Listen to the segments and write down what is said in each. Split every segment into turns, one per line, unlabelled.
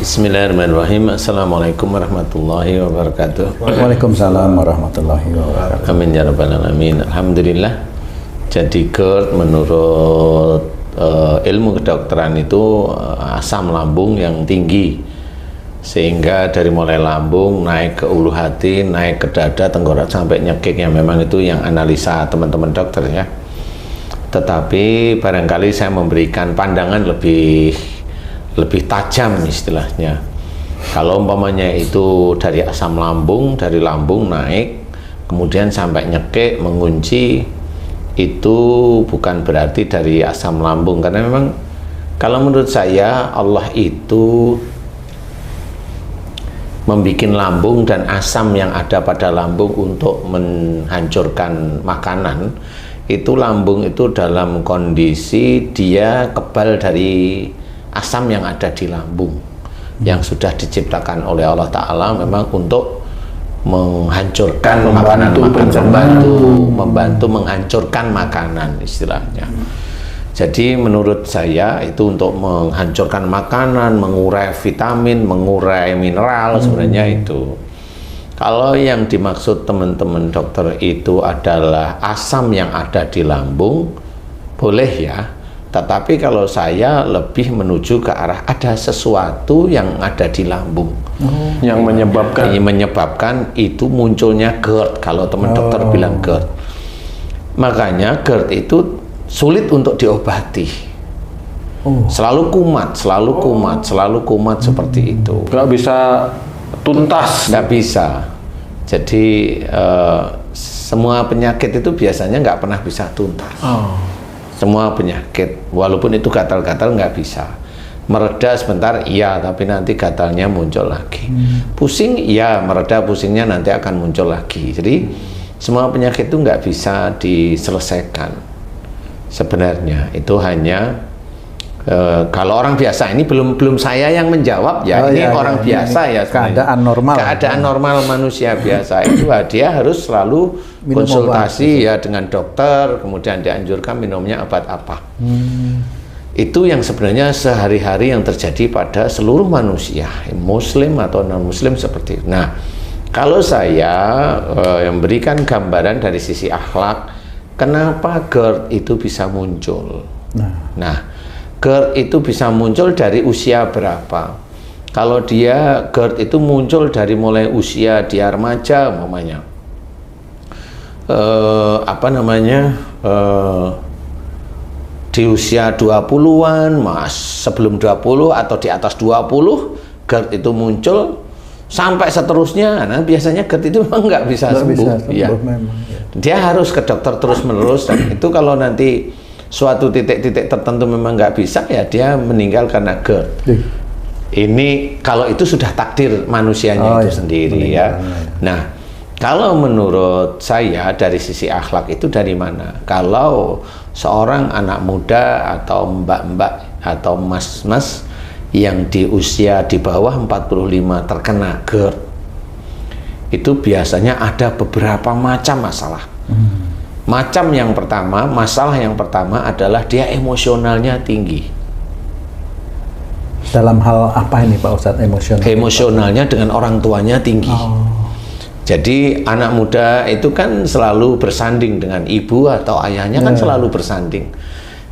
Bismillahirrahmanirrahim. Assalamualaikum warahmatullahi wabarakatuh.
Waalaikumsalam warahmatullahi wabarakatuh.
Amin ya rabbal alamin. Alhamdulillah. Jadi GERD menurut ilmu kedokteran itu asam lambung yang tinggi, sehingga dari mulai lambung naik ke ulu hati, naik ke dada, tenggorok sampai nyekik, yang memang itu yang analisa teman-teman dokter ya. Tetapi barangkali saya memberikan pandangan lebih tajam istilahnya. Kalau umpamanya itu dari asam lambung, dari lambung naik kemudian sampai nyekik, mengunci, itu bukan berarti dari asam lambung, karena memang kalau menurut saya Allah itu membuat lambung dan asam yang ada pada lambung untuk menghancurkan makanan. Itu lambung itu dalam kondisi dia kebal dari asam yang ada di lambung, yang sudah diciptakan oleh Allah Ta'ala memang untuk menghancurkan makanan, membantu menghancurkan makanan istilahnya. Jadi menurut saya itu untuk menghancurkan makanan, mengurai vitamin, mengurai mineral sebenarnya itu. Kalau yang dimaksud teman-teman dokter itu adalah asam yang ada di lambung, boleh ya. Tetapi kalau saya lebih menuju ke arah ada sesuatu yang ada di lambung
yang
menyebabkan itu munculnya GERD. Kalau teman dokter bilang GERD, makanya GERD itu sulit untuk diobati. Selalu kumat seperti itu.
Nggak bisa tuntas.
Nggak bisa. Jadi semua penyakit itu biasanya nggak pernah bisa tuntas. Semua penyakit, walaupun itu gatal-gatal, nggak bisa. Mereda sebentar, iya, tapi nanti gatalnya muncul lagi. Pusing, iya, mereda pusingnya nanti akan muncul lagi. Jadi semua penyakit itu nggak bisa diselesaikan. Sebenarnya itu hanya kalau orang biasa, ini belum saya yang menjawab ya, ini orang biasa ya sebenarnya. Keadaan normal manusia biasa itu dia harus selalu minum konsultasi obat, ya dengan dokter, kemudian dianjurkan minumnya obat apa. Itu yang sebenarnya sehari-hari yang terjadi pada seluruh manusia, muslim atau non muslim seperti itu. Nah, kalau saya memberikan gambaran dari sisi akhlak, kenapa GERD itu bisa muncul? Nah, GERD itu bisa muncul dari usia berapa? Kalau dia GERD itu muncul dari mulai usia dia remaja umpamanya, di usia 20-an, sebelum 20 atau di atas 20, GERD itu muncul sampai seterusnya. Nah, biasanya GERD itu memang nggak bisa sembuh. Ya. Dia harus ke dokter terus-menerus, dan itu kalau nanti suatu titik-titik tertentu memang nggak bisa, ya dia meninggal karena GERD. Ini kalau itu sudah takdir manusianya sendiri ya. Nah, kalau menurut saya dari sisi akhlak itu dari mana? Kalau seorang anak muda atau mbak-mbak atau mas-mas yang di usia di bawah 45 terkena GERD, itu biasanya ada beberapa macam masalah. Masalah yang pertama adalah dia emosionalnya tinggi.
Dalam hal apa ini Pak Ustadz emosional?
Emosionalnya dengan orang tuanya tinggi. Jadi anak muda itu kan selalu bersanding dengan ibu atau ayahnya, kan selalu bersanding.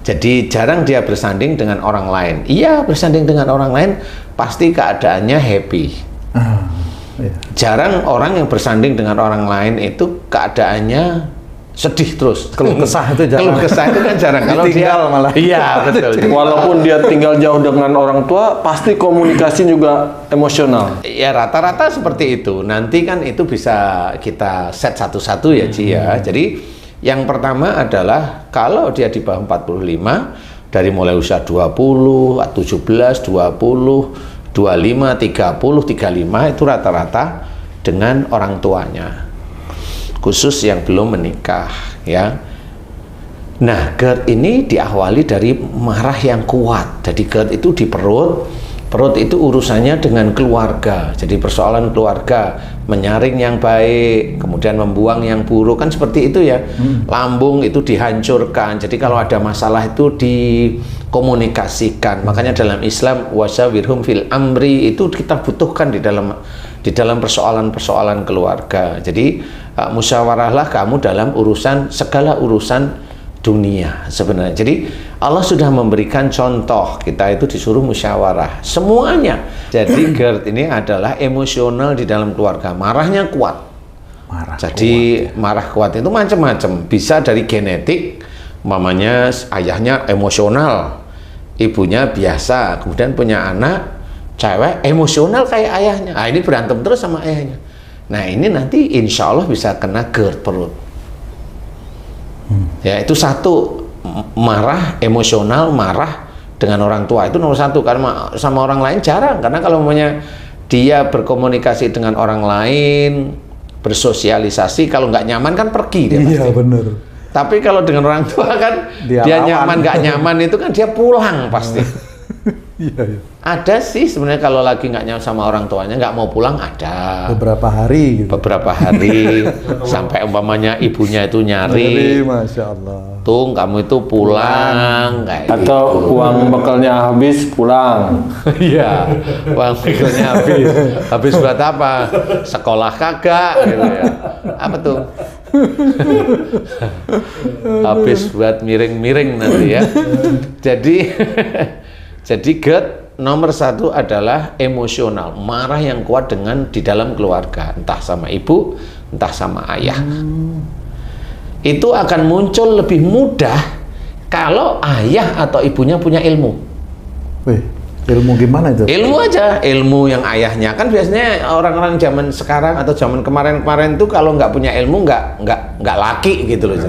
Jadi jarang dia bersanding dengan orang lain. Iya, bersanding dengan orang lain pasti keadaannya happy. Jarang orang yang bersanding dengan orang lain itu keadaannya sedih terus.
Keluh kesah itu jarang.
Keluh kesah itu kan jarang. Kalau dia
malah.
Iya, betul.
Walaupun dia tinggal jauh dengan orang tua, pasti komunikasi juga emosional.
Ya, rata-rata seperti itu. Nanti kan itu bisa kita set satu-satu ya, Ci ya. Jadi yang pertama adalah kalau dia di bawah 45, dari mulai usia 20, 17, 20, 25, 30, 35 itu rata-rata dengan orang tuanya, khusus yang belum menikah ya. Nah, GERD ini diawali dari marah yang kuat. Jadi GERD itu di perut, Perut itu urusannya dengan keluarga. Jadi persoalan keluarga, menyaring yang baik, kemudian membuang yang buruk, kan seperti itu ya. Lambung itu dihancurkan. Jadi kalau ada masalah itu dikomunikasikan. Makanya dalam Islam wasyawirhum fil amri itu kita butuhkan di dalam persoalan-persoalan keluarga. Jadi musyawarahlah kamu dalam segala urusan dunia sebenarnya. Jadi Allah sudah memberikan contoh, kita itu disuruh musyawarah semuanya. Jadi GERD ini adalah emosional di dalam keluarga, marahnya kuat. Marah kuat itu macam-macam, bisa dari genetik, mamanya ayahnya emosional, ibunya biasa, kemudian punya anak cewek emosional kayak ayahnya. Nah, ini berantem terus sama ayahnya. Nah, ini nanti insya Allah bisa kena GERD perut. Ya, itu satu, marah, emosional, marah dengan orang tua itu nomor satu. Karena sama orang lain jarang, karena kalau namanya dia berkomunikasi dengan orang lain, bersosialisasi, kalau nggak nyaman kan pergi dia pasti.
Iya, bener.
Tapi kalau dengan orang tua kan dia nyaman nggak nyaman itu kan dia pulang pasti.
Iya.
Ada sih sebenarnya kalau lagi nggak nyaman sama orang tuanya nggak mau pulang, ada
Beberapa hari gitu.
Sampai umpamanya ibunya itu nyari,
Masya Allah.
Tung kamu itu pulang kayak
Atau
gitu.
uang bekalnya habis pulang.
Iya, uang bekalnya habis buat apa? Sekolah kagak gitu ya. Apa tuh? Habis buat miring-miring nanti ya. Jadi GERD nomor satu adalah emosional, marah yang kuat di dalam keluarga, entah sama ibu, entah sama ayah. Itu akan muncul lebih mudah kalau ayah atau ibunya punya ilmu.
Wih, ilmu gimana itu?
Ilmu aja, ilmu yang ayahnya. Kan biasanya orang-orang zaman sekarang atau zaman kemarin-kemarin tuh kalau nggak punya ilmu nggak laki gitu loh.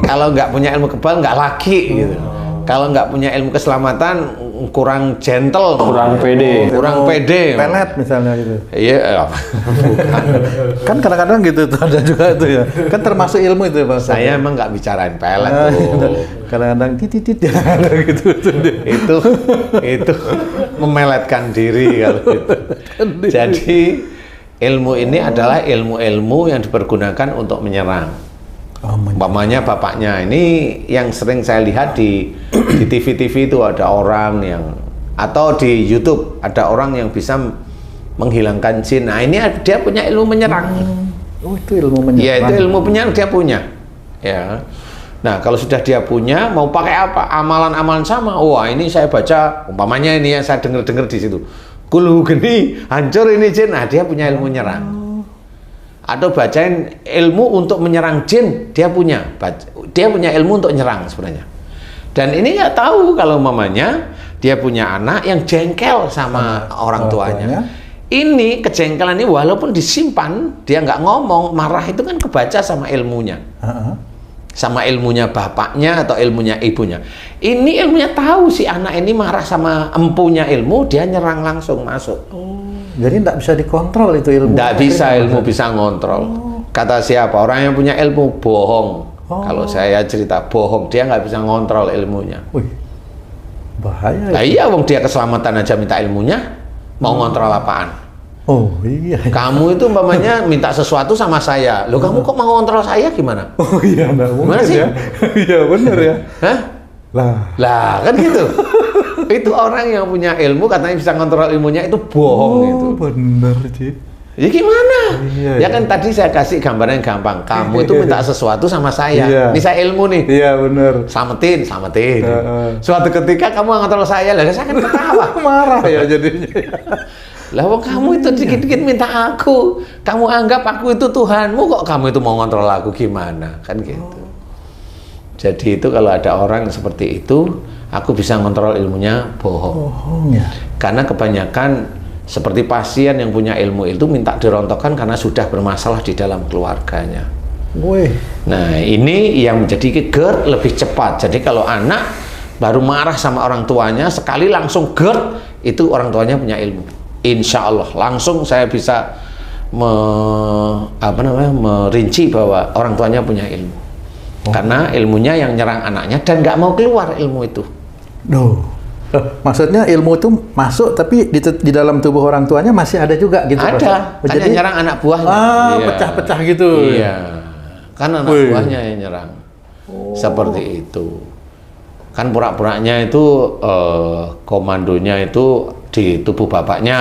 Kalau nggak punya ilmu kebal nggak laki gitu. Kalau nggak punya ilmu keselamatan kurang gentle,
Kurang pede.
Pelet misalnya gitu.
Iya, bukan.
Kan kadang-kadang gitu tuh, ada juga itu ya. Kan termasuk ilmu itu ya Pak.
Saya emang nggak bicarain pelet tuh.
Kadang-kadang titit ya gitu tuh.
Itu memeletkan diri kalau gitu. Jadi ilmu ini adalah ilmu-ilmu yang dipergunakan untuk menyerang. Umpamanya bapaknya ini yang sering saya lihat di TV-TV itu ada orang yang, atau di YouTube ada orang yang bisa menghilangkan jin. Nah ini dia punya ilmu menyerang.
Oh itu ilmu menyerang.
Ya itu ilmu penyerang dia punya. Ya. Nah kalau sudah dia punya, mau pakai apa? Amalan-amalan sama. Wah ini saya baca, umpamanya ini yang saya dengar di situ. Kulu geni, hancur ini jin. Nah dia punya ilmu menyerang. Atau bacain ilmu untuk menyerang jin, dia punya ilmu untuk nyerang sebenarnya. Dan ini nggak tahu kalau mamanya dia punya anak yang jengkel sama orang tuanya. Ini kejengkelan ini walaupun disimpan, dia nggak ngomong, marah itu kan kebaca sama ilmunya. Sama ilmunya bapaknya atau ilmunya ibunya. Ini ilmunya tahu si anak ini marah sama empunya ilmu, dia nyerang langsung masuk.
Jadi tidak bisa dikontrol itu ilmu.
Tidak bisa, ilmu bisa ngontrol. Kata siapa? Orang yang punya ilmu bohong. Kalau saya cerita bohong, dia nggak bisa ngontrol ilmunya.
Wih, bahaya.
Nah, iya, wong dia keselamatan aja minta ilmunya, mau ngontrol apaan?
Oh iya.
Kamu itu umpamanya minta sesuatu sama saya, loh kamu kok mau ngontrol saya gimana?
Oh iya, nggak mungkin
sih?
ya. Iya benar ya.
Hah? Lah kan gitu. Itu orang yang punya ilmu katanya bisa ngontrol ilmunya itu bohong itu.
Bener sih.
Ya gimana?
Iya,
ya kan tadi saya kasih gambaran yang gampang. Kamu itu minta sesuatu sama saya.
Iya.
Ini saya ilmu nih.
Iya bener.
Samatin. Suatu ketika kamu ngontrol saya, lah saya kan ketawa.
Marah ya jadinya.
Lah wong kamu itu dikit-dikit minta aku. Kamu anggap aku itu Tuhanmu, kok kamu itu mau ngontrol aku gimana? Kan gitu. Jadi itu kalau ada orang seperti itu, aku bisa ngontrol ilmunya bohong.
Ya.
Karena kebanyakan seperti pasien yang punya ilmu itu minta dirontokkan karena sudah bermasalah di dalam keluarganya.
Wih.
Nah ini yang menjadi GERD lebih cepat. Jadi kalau anak baru marah sama orang tuanya, sekali langsung GERD, itu orang tuanya punya ilmu. Insya Allah langsung saya bisa merinci bahwa orang tuanya punya ilmu. Karena ilmunya yang nyerang anaknya dan nggak mau keluar ilmu itu.
Maksudnya ilmu itu masuk tapi di dalam tubuh orang tuanya masih ada juga gitu.
Ada, kan yang nyerang anak buahnya. Iya.
Pecah-pecah gitu.
Iya, kan anak buahnya yang nyerang. Seperti itu. Kan pura-puranya itu komandonya itu di tubuh bapaknya.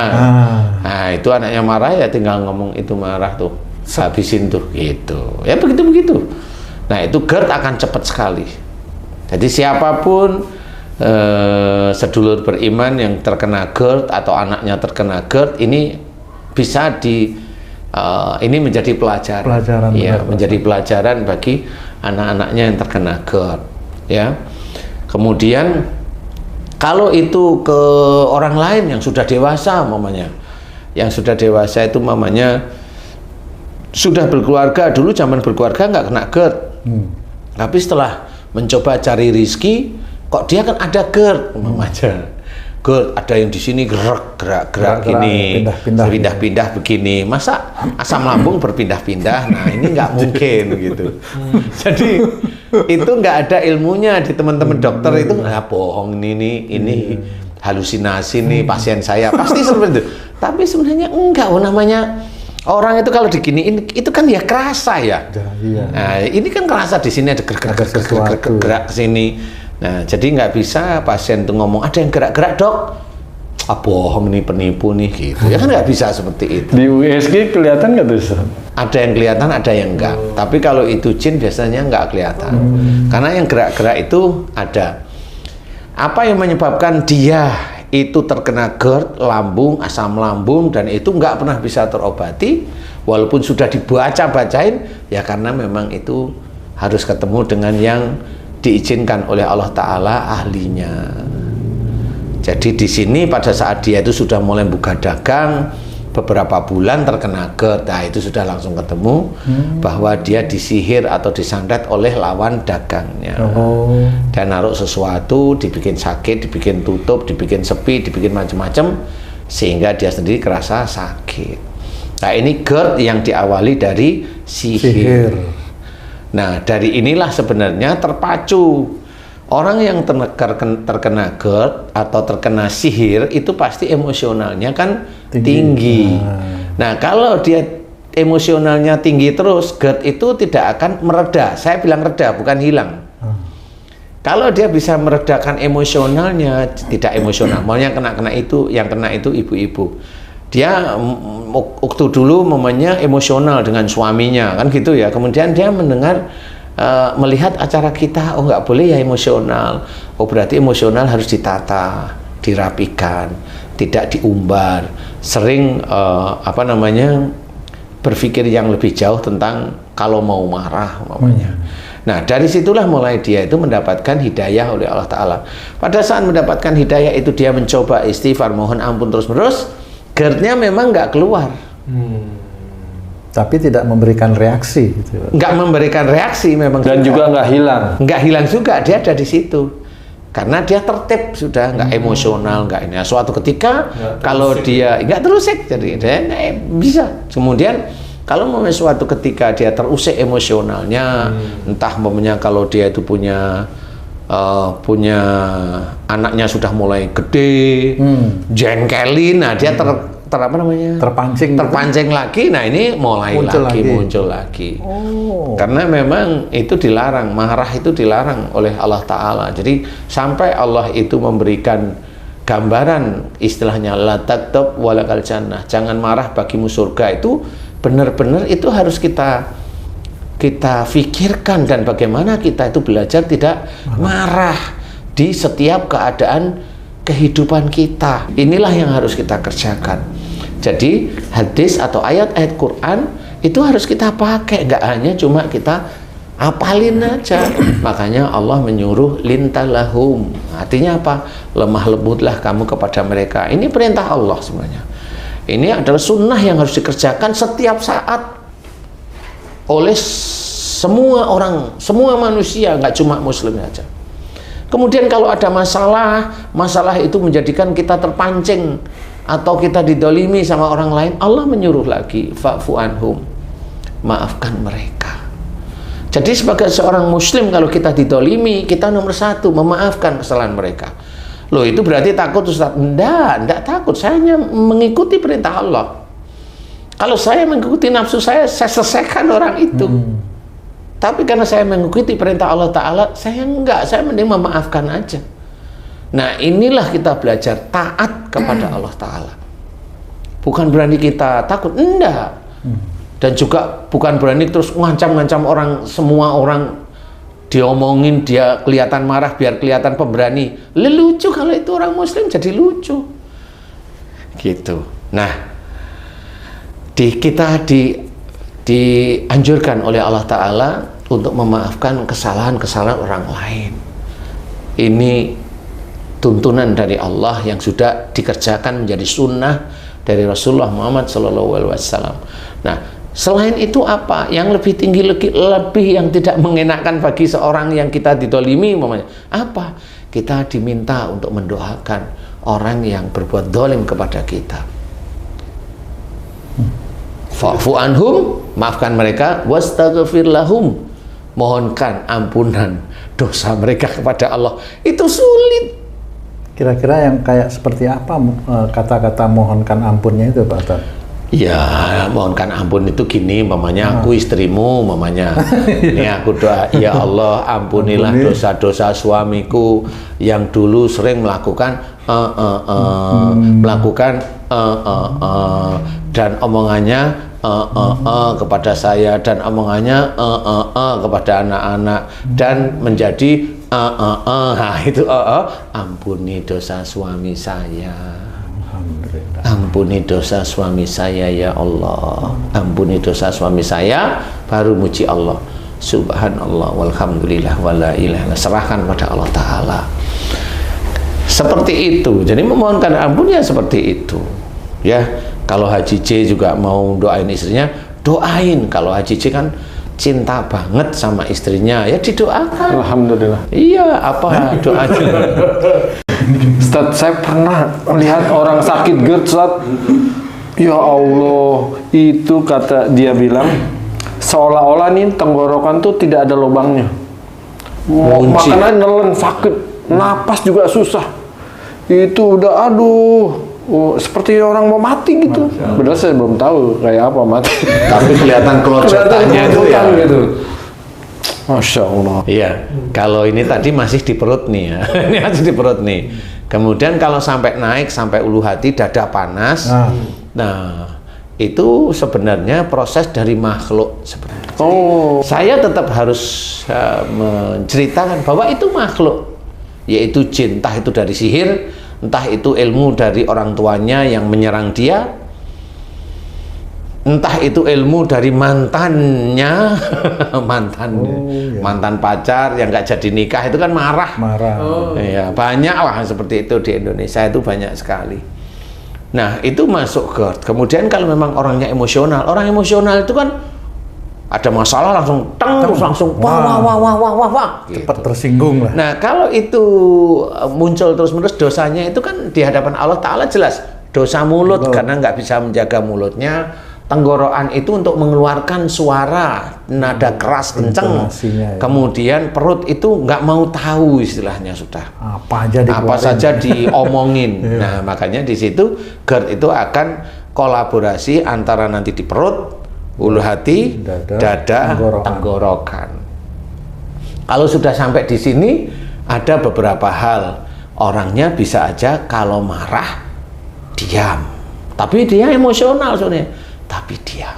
Nah itu anaknya marah ya tinggal ngomong itu marah tuh, habisin tuh gitu. Ya begitu-begitu. Nah itu GERD akan cepat sekali. Jadi siapapun sedulur beriman yang terkena GERD atau anaknya terkena GERD ini bisa ini menjadi pelajaran ya, menjadi pelajaran bagi anak-anaknya yang terkena GERD ya. Kemudian kalau itu ke orang lain yang sudah dewasa mamanya, yang sudah dewasa itu mamanya sudah berkeluarga, dulu zaman berkeluarga nggak kena GERD, tapi setelah mencoba cari rizki, kok dia kan ada GERD, mamanya GERD, ada yang di sini gerak gini, pindah-pindah begini, masa asam lambung berpindah-pindah, nah ini nggak mungkin gitu. Jadi itu nggak ada ilmunya di teman-teman dokter itu nggak bohong ini halusinasi nih pasien saya pasti seperti itu. Tapi sebenarnya enggak, namanya orang itu kalau diginiin itu kan ya kerasa ya. Nah ini kan kerasa di sini ada gerak ke sini. Nah jadi nggak bisa pasien tuh ngomong ada yang gerak-gerak dok. Bohong nih, penipu nih gitu. Ya kan nggak bisa seperti itu.
Di USG kelihatan nggak tuh?
Ada yang kelihatan, ada yang enggak. Tapi kalau itu jin biasanya nggak kelihatan. Karena yang gerak-gerak itu ada. Apa yang menyebabkan dia itu terkena GERD, lambung, asam lambung, dan itu nggak pernah bisa terobati, walaupun sudah dibaca-bacain, ya karena memang itu harus ketemu dengan yang diizinkan oleh Allah Ta'ala ahlinya. Jadi di sini pada saat dia itu sudah mulai buka dagang, beberapa bulan terkena GERD, nah itu sudah langsung ketemu bahwa dia disihir atau disantet oleh lawan dagangnya. Dan naruh sesuatu, dibikin sakit, dibikin tutup, dibikin sepi, dibikin macam-macam, sehingga dia sendiri kerasa sakit. Nah ini GERD yang diawali dari sihir. Nah dari inilah sebenarnya terpacu. Orang yang terkena GERD atau terkena sihir itu pasti emosionalnya kan tinggi. Nah kalau dia emosionalnya tinggi terus, GERD itu tidak akan mereda. Saya bilang reda, bukan hilang. Kalau dia bisa meredakan emosionalnya, tidak emosional. Maunya kena itu, yang kena itu ibu-ibu. Dia waktu dulu momennya emosional dengan suaminya, kan gitu ya. Kemudian dia mendengar melihat acara kita, oh nggak boleh ya emosional, oh berarti emosional harus ditata, dirapikan, tidak diumbar, sering berpikir yang lebih jauh tentang kalau mau marah mamanya. Nah dari situlah mulai dia itu mendapatkan hidayah oleh Allah Ta'ala. Pada saat mendapatkan hidayah itu dia mencoba istighfar, mohon ampun terus-menerus, GERD-nya memang nggak keluar.
Tapi tidak memberikan reaksi gitu.
Nggak memberikan reaksi memang.
Dan juga nggak hilang.
Nggak hilang juga, dia ada di situ. Karena dia tertib sudah, nggak emosional, nggak ini. Suatu ketika kalau dia nggak terusik, jadi dia bisa. Kemudian kalau suatu ketika dia terusik emosionalnya, entah momennya kalau dia itu punya anaknya sudah mulai gede, jengkelin, nah dia terpancing lagi. Nah ini muncul lagi. Karena memang itu dilarang, marah itu dilarang oleh Allah Ta'ala. Jadi sampai Allah itu memberikan gambaran istilahnya la taktab walakal jannah, jangan marah bagimu surga, itu benar-benar itu harus kita pikirkan, dan bagaimana kita itu belajar tidak marah di setiap keadaan kehidupan kita. Inilah yang harus kita kerjakan. Jadi hadis atau ayat-ayat Quran itu harus kita pakai, nggak hanya cuma kita apalin aja. Makanya Allah menyuruh lintalahum, artinya apa? Lemah lembutlah kamu kepada mereka. Ini perintah Allah sebenarnya. Ini adalah sunnah yang harus dikerjakan setiap saat oleh semua orang, semua manusia, nggak cuma muslim saja. Kemudian kalau ada masalah itu menjadikan kita terpancing atau kita didolimi sama orang lain, Allah menyuruh lagi fa'fu anhum, maafkan mereka. Jadi sebagai seorang muslim, kalau kita didolimi, kita nomor satu memaafkan kesalahan mereka. Loh itu berarti takut Ustaz? Enggak takut. Saya hanya mengikuti perintah Allah. Kalau saya mengikuti nafsu saya selesaikan orang itu. Tapi karena saya mengikuti perintah Allah Ta'ala, saya mending memaafkan aja. Nah inilah kita belajar taat kepada Allah Ta'ala. Bukan berani kita takut, enggak. Dan juga bukan berani terus ngancam-ngancam orang, semua orang diomongin, dia kelihatan marah biar kelihatan pemberani. Lucu kalau itu orang muslim jadi lucu. Gitu. Nah, kita dianjurkan oleh Allah Ta'ala untuk memaafkan kesalahan-kesalahan orang lain. Ini tuntunan dari Allah yang sudah dikerjakan menjadi sunnah dari Rasulullah Muhammad SAW. Nah, selain itu apa? Yang lebih tinggi, lebih yang tidak mengenakan bagi seorang yang kita didolimi, apa? Kita diminta untuk mendoakan orang yang berbuat dolim kepada kita. Fa'fu anhum, maafkan mereka, wastaghfir lahum, mohonkan ampunan dosa mereka kepada Allah. Itu sulit.
Kira-kira yang kayak seperti apa kata-kata mohonkan ampunnya itu Pak Ustaz?
Ya, mohonkan ampun itu gini, mamanya aku istrimu, mamanya ini aku doa, ya Allah ampunilah dosa-dosa suamiku yang dulu sering melakukan dan omongannya kepada saya, dan omongannya kepada anak-anak, dan menjadi itu ampuni dosa suami saya. Ampuni dosa suami saya ya Allah, ampuni dosa suami saya, baru muji Allah, subhanallah walhamdulillah wala ilaha illallah, serahkan pada Allah Ta'ala. Seperti itu. Jadi memohonkan ampun ya seperti itu ya. Kalau Haji J juga mau doain istrinya, doain. Kalau Haji J kan cinta banget sama istrinya, ya didoakan.
Alhamdulillah.
Iya, apa doanya?
Ustaz, saya pernah lihat orang sakit GERD, Ustaz. Ya Allah, itu kata dia bilang seolah-olah nih tenggorokan tuh tidak ada lubangnya. Makanan nelen, sakit, napas juga susah. Itu udah seperti orang mau mati gitu. Padahal saya belum tahu kayak apa mati.
Tapi kelihatan kelojotannya itu ya.
Gitu. Masya Allah.
Iya, kalau ini tadi masih di perut nih ya. Ini masih di perut nih. Kemudian kalau sampai naik sampai ulu hati, dada panas. Nah, itu sebenarnya proses dari makhluk sebenarnya. Saya tetap harus menceritakan bahwa itu makhluk, yaitu jin, entah itu dari sihir, entah itu ilmu dari orang tuanya yang menyerang dia, entah itu ilmu dari mantannya, mantan pacar yang nggak jadi nikah, itu kan marah. Ya, banyak lah seperti itu di Indonesia, itu banyak sekali. Nah, itu masuk GERD. Kemudian kalau memang orangnya emosional, orang emosional itu kan ada masalah langsung langsung wah gitu.
Cepat tersinggung lah.
Nah, kalau itu muncul terus-menerus, dosanya itu kan di hadapan Allah Ta'ala jelas dosa mulut. Karena nggak bisa menjaga mulutnya. Tenggorokan itu untuk mengeluarkan suara nada keras kenceng.
Ya.
Kemudian perut itu nggak mau tahu, istilahnya sudah apa saja diomongin. Nah, makanya di situ GERD itu akan kolaborasi antara nanti di perut, ulu hati, dada, tenggorokan. Kalau sudah sampai di sini, ada beberapa hal. Orangnya bisa aja kalau marah diam, tapi dia emosional soalnya. Tapi diam.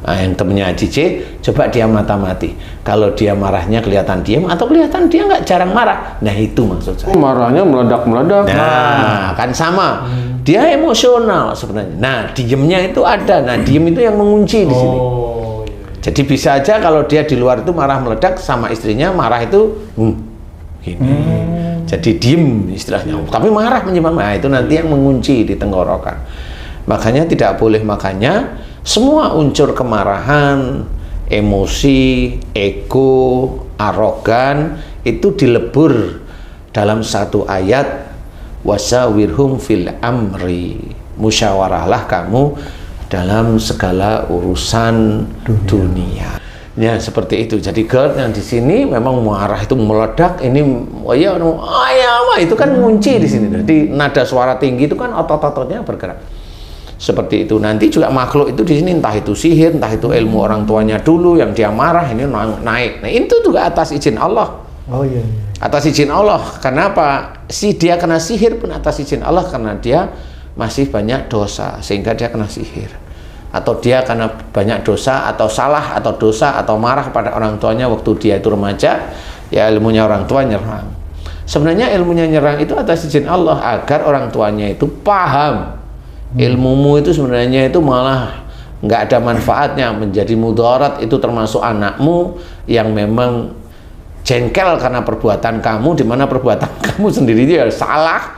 Nah, yang temennya Haji C, coba dia mata-mati. Kalau dia marahnya kelihatan diam, atau kelihatan dia nggak jarang marah. Nah, itu maksud saya.
Marahnya meledak-meledak.
Nah, kan sama. Dia emosional sebenarnya. Nah, diemnya itu ada. Nah, diem itu yang mengunci di sini. Jadi bisa aja kalau dia di luar itu marah meledak, sama istrinya marah itu gini. Jadi diem istilahnya. Tapi marah menyimpan. Nah, itu nanti yang mengunci di tenggorokan. Makanya tidak boleh, makanya semua unsur kemarahan, emosi, ego, arogan itu dilebur dalam satu ayat, wasawirhum fil amri, musyawarahlah kamu dalam segala urusan dunia. Ya seperti itu. Jadi GERD yang di sini memang marah itu meledak. Ini itu kan ngunci di sini. Jadi nada suara tinggi itu kan otot-ototnya bergerak. Seperti itu. Nanti juga makhluk itu di sini entah itu sihir, entah itu ilmu orang tuanya dulu yang dia marah ini naik. Nah itu juga atas izin Allah.
Oh iya.
Atas izin Allah. Kenapa? Dia kena sihir pun atas izin Allah karena dia masih banyak dosa sehingga dia kena sihir. Atau dia karena banyak dosa atau salah atau dosa atau marah pada orang tuanya waktu dia itu remaja, ya ilmunya orang tua nyerang. Sebenarnya ilmunya nyerang itu atas izin Allah agar orang tuanya itu paham ilmumu itu sebenarnya itu malah nggak ada manfaatnya, menjadi mudarat. Itu termasuk anakmu yang memang jengkel karena perbuatan kamu, di mana perbuatan kamu sendiri itu ya salah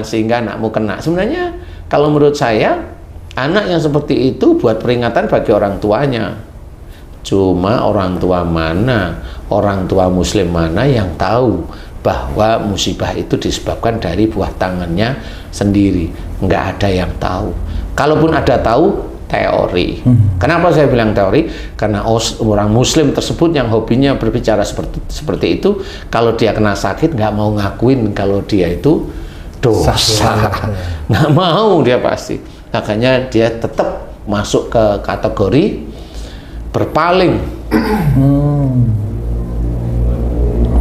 sehingga anakmu kena. Sebenarnya kalau menurut saya anak yang seperti itu buat peringatan bagi orang tuanya. Cuma orang tua mana, orang tua muslim mana yang tahu bahwa musibah itu disebabkan dari buah tangannya sendiri. Nggak ada yang tahu. Kalaupun ada tahu, teori. Kenapa saya bilang teori? Karena orang muslim tersebut yang hobinya berbicara seperti itu, kalau dia kena sakit nggak mau ngakuin kalau dia itu dosa. Nggak mau dia pasti. Makanya dia tetap masuk ke kategori berpaling.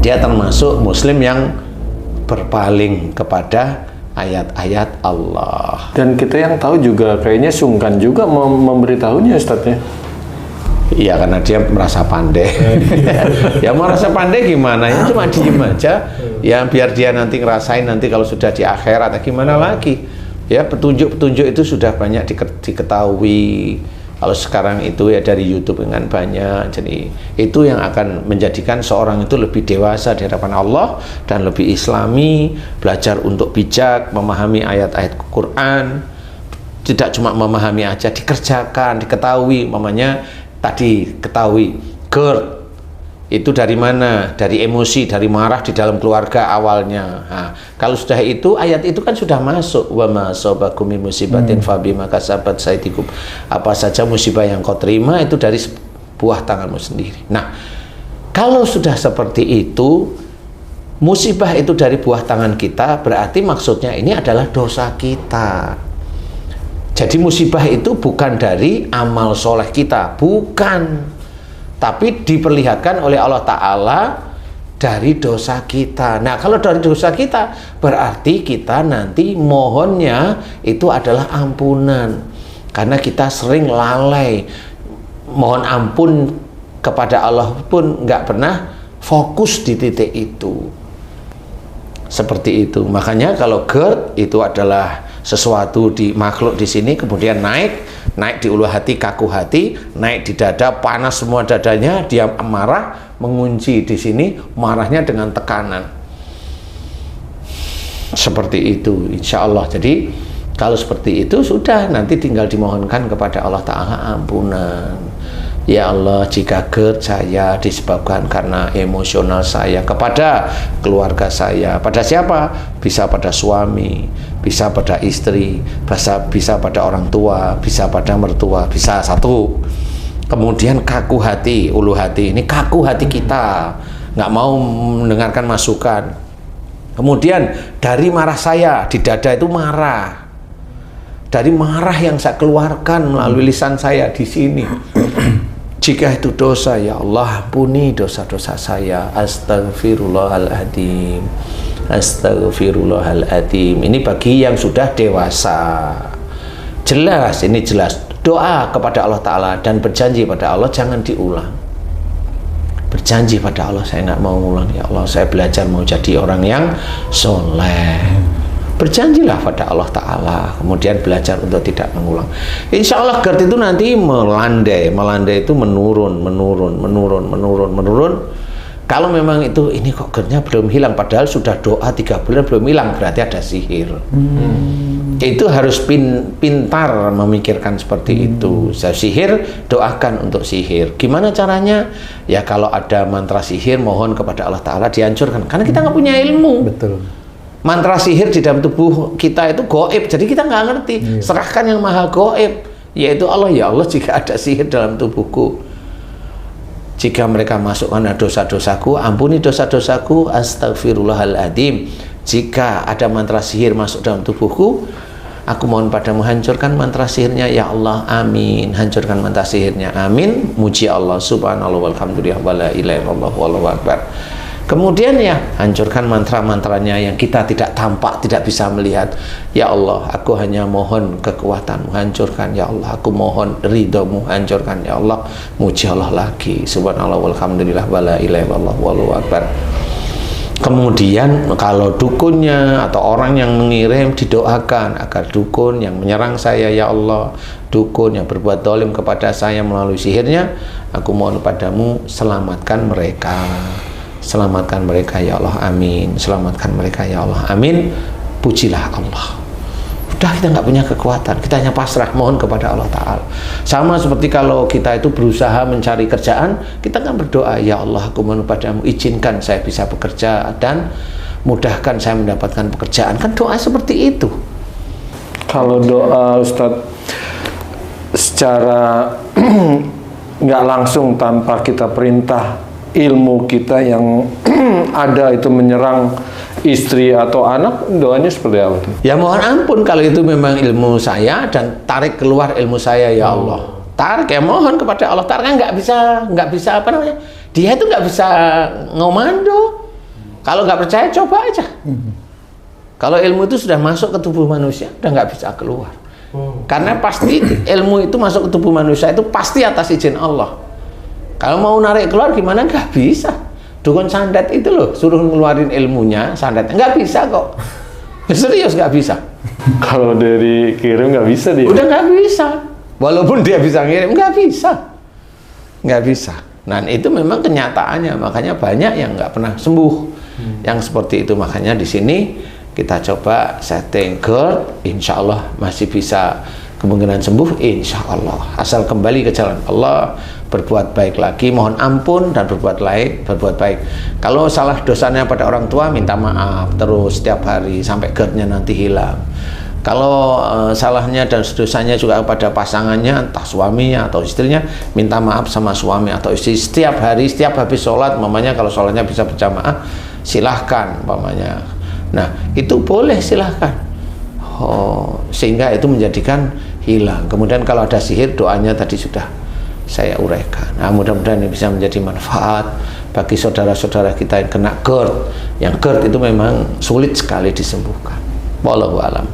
Dia termasuk muslim yang berpaling kepada ayat-ayat Allah.
Dan kita yang tahu juga kayaknya sungkan juga memberitahunya Ustadznya.
Iya, karena dia merasa pandai. Ya merasa pandai gimana? Ya cuma diem aja. Ya biar dia nanti ngerasain nanti kalau sudah di akhirat, gimana lagi? Ya petunjuk-petunjuk itu sudah banyak diketahui. Kalau sekarang itu ya dari YouTube dengan banyak. Jadi itu yang akan menjadikan seorang itu lebih dewasa di hadapan Allah dan lebih islami, belajar untuk bijak, memahami ayat-ayat Quran. Tidak cuma memahami aja, dikerjakan, diketahui. Mamanya tadi ketahui GERD itu dari mana? Dari emosi, dari marah di dalam keluarga awalnya. Nah, kalau sudah itu, ayat itu kan sudah masuk. Wa ma asabakum min musibatin fabima kasabat saydikum. Apa saja musibah yang kau terima itu dari buah tanganmu sendiri. Nah, kalau sudah seperti itu, musibah itu dari buah tangan kita, berarti maksudnya ini adalah dosa kita. Jadi musibah itu bukan dari amal soleh kita, bukan. Tapi diperlihatkan oleh Allah Ta'ala dari dosa kita. Nah kalau dari dosa kita berarti kita nanti mohonnya itu adalah ampunan. Karena kita sering lalai mohon ampun kepada Allah pun nggak pernah fokus di titik itu. Seperti itu. Makanya kalau GERD itu adalah sesuatu di makhluk di sini, kemudian naik di ulu hati, kaku hati, naik di dada, panas semua dadanya, dia marah, mengunci di sini, marahnya dengan tekanan. Seperti itu, insya Allah. Jadi kalau seperti itu sudah nanti tinggal dimohonkan kepada Allah Ta'ala ampunan. Ya Allah, jika GERD saya disebabkan karena emosional saya kepada keluarga saya, pada siapa? Bisa pada suami, bisa pada istri, bisa pada orang tua, bisa pada mertua, bisa satu. Kemudian kaku hati, ulu hati, ini kaku hati kita, nggak mau mendengarkan masukan. Kemudian dari marah saya, di dada itu marah. Dari marah yang saya keluarkan melalui lisan saya di sini. Jika itu dosa, ya Allah ampuni dosa-dosa saya. Astaghfirullahaladzim. Astaghfirullahaladzim. Ini bagi yang sudah dewasa. Jelas, ini jelas. Doa kepada Allah Ta'ala dan berjanji pada Allah jangan diulang. Berjanji pada Allah, saya nggak mau ulang. Ya Allah, saya belajar mau jadi orang yang soleh. Berjanjilah pada Allah Ta'ala, kemudian belajar untuk tidak mengulang. Insya Allah GERD itu nanti melandai itu menurun. Kalau memang itu ini kok GERD-nya belum hilang, padahal sudah doa 3 bulan belum hilang, berarti ada sihir. Itu harus pintar memikirkan seperti itu. Sihir, doakan untuk sihir. Gimana caranya? Ya kalau ada mantra sihir, mohon kepada Allah Ta'ala dihancurkan, karena kita nggak punya ilmu.
Betul.
Mantra sihir di dalam tubuh kita itu gaib, jadi kita nggak ngerti. Serahkan yang maha gaib, yaitu Allah. Ya Allah, jika ada sihir dalam tubuhku, Jika mereka masuk karena dosa-dosaku, ampuni dosa-dosaku, astagfirullahaladzim. Jika ada mantra sihir masuk dalam tubuhku, aku mohon padamu hancurkan mantra sihirnya ya Allah, amin. Hancurkan mantra sihirnya, amin. Muji Allah, subhanallah, walhamdulillah, wala ilaha illallah, wallahu akbar. Kemudian ya, hancurkan mantra-mantranya yang kita tidak tampak, tidak bisa melihat. Ya Allah, aku hanya mohon kekuatanmu, hancurkan. Ya Allah, aku mohon ridhomu, hancurkan. Ya Allah, muji Allah lagi. Subhanallah, walhamdulillah, wala ilaha illallah, wallahu akbar. Kemudian kalau dukunnya atau orang yang mengirim didoakan agar dukun yang menyerang saya, ya Allah, dukun yang berbuat dolim kepada saya melalui sihirnya, aku mohon padamu selamatkan mereka. Selamatkan mereka ya Allah, amin. Selamatkan mereka ya Allah, amin. Pujilah Allah. Udah, kita nggak punya kekuatan, kita hanya pasrah mohon kepada Allah Ta'ala. Sama seperti kalau kita itu berusaha mencari kerjaan, kita kan berdoa, ya Allah, aku mohon padamu izinkan saya bisa bekerja dan mudahkan saya mendapatkan pekerjaan. Kan doa seperti itu.
Kalau doa Ustadz secara nggak langsung tanpa kita perintah, ilmu kita yang ada itu menyerang istri atau anak, doanya seperti apa?
Ya mohon ampun kalau itu memang ilmu saya dan tarik keluar ilmu saya ya Allah. Tarik ya mohon kepada Allah. Tarik kan nggak bisa apa namanya? Dia itu nggak bisa ngomando. Kalau nggak percaya coba aja. Kalau ilmu itu sudah masuk ke tubuh manusia, udah nggak bisa keluar. Karena pasti ilmu itu masuk ke tubuh manusia itu pasti atas izin Allah. Kalau mau narik keluar gimana? Nggak bisa. Dukun santet itu loh, suruh ngeluarin ilmunya, santet nggak bisa kok. Serius nggak bisa.
Kalau dari kirim nggak bisa dia.
Udah nggak bisa. Walaupun dia bisa ngirim, nggak bisa. Nggak bisa. Nah itu memang kenyataannya, makanya banyak yang nggak pernah sembuh. Yang seperti itu, makanya di sini kita coba setting GERD, insya Allah masih bisa kemungkinan sembuh, insya Allah. Asal kembali ke jalan Allah, berbuat baik lagi, mohon ampun dan berbuat baik. Kalau salah dosanya pada orang tua, minta maaf terus setiap hari sampai GERD-nya nanti hilang. Kalau salahnya dan dosanya juga pada pasangannya, entah suaminya atau istrinya, minta maaf sama suami atau istri setiap hari, setiap habis sholat. Mamanya kalau sholatnya bisa berjamaah, silahkan mamanya. Nah itu boleh, silahkan. Sehingga itu menjadikan hilang. Kemudian kalau ada sihir, doanya tadi sudah saya uraikan. Nah mudah-mudahan ini bisa menjadi manfaat bagi saudara-saudara kita yang kena GERD. Yang GERD itu memang sulit sekali disembuhkan. Wallahu a'lam.